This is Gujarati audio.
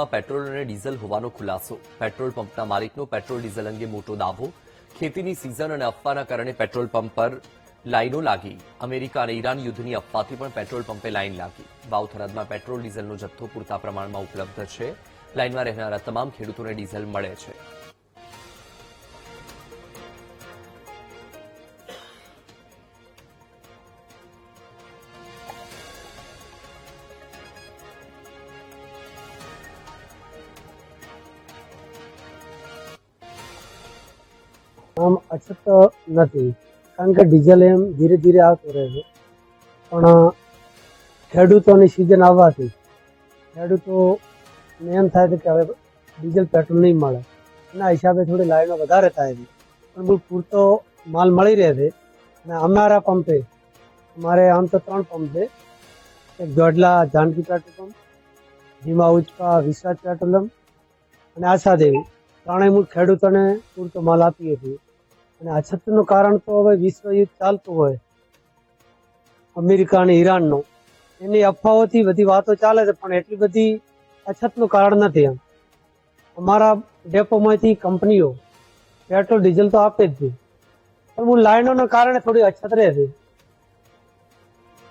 પેટ્રોલ અને ડીઝલ હોવાનો ખુલાસો. પેટ્રોલ પંપના માલિકનો પેટ્રોલ ડીઝલ અંગે મોટો દાવો. ખેતીની સિઝન અને અફવાના કારણે પેટ્રોલ પંપ પર લાઈનો લાગી. અમેરિકા અને ઈરાન યુદ્ધની અફવાથી પણ પેટ્રોલ પંપે લાઈન લાગી. વાવ થરાદમાં પેટ્રોલ ડીઝલનો જથ્થો પૂરતા પ્રમાણમાં ઉપલબ્ધ છે. લાઈનમાં રહેનારા તમામ ખેડૂતોને ડીઝલ મળે છે. આમ અછત નથી, કારણ કે ડીઝલ એમ ધીરે ધીરે આવતું રહે છે, પણ ખેડૂતોની સિઝન આવવાથી ખેડૂતોને એમ થાય છે કે હવે ડીઝલ પેટ્રોલ નહીં મળે, એના હિસાબે થોડી લાઈનો વધારે થાય છે. પણ પૂરતો માલ મળી રહે છે. અને અમારા પંપે, અમારે આમ તો 3 પંપ છે, એક દોડલા જાનકી પેટ્રોલ પંપ, ભીમા ઉચકા વિશ્વાસ પેટ્રોલિયમ અને આશાદેવી, ત્રણેય મૂળ ખેડૂતોને પૂરતો માલ આપીએ છીએ. અને અછતનું કારણ તો હવે વિશ્વ યુદ્ધ ચાલતું હોય, અમેરિકા અને ઈરાનનો, એની અફવાઓથી બધી વાતો ચાલે છે, પણ એટલી બધી અછતનું કારણ નથી. એમ અમારા ડેપોમાંથી કંપનીઓ પેટ્રોલ ડીઝલ તો આપે જ છે, પણ લાઈનોના કારણે થોડી અછત રહે છે.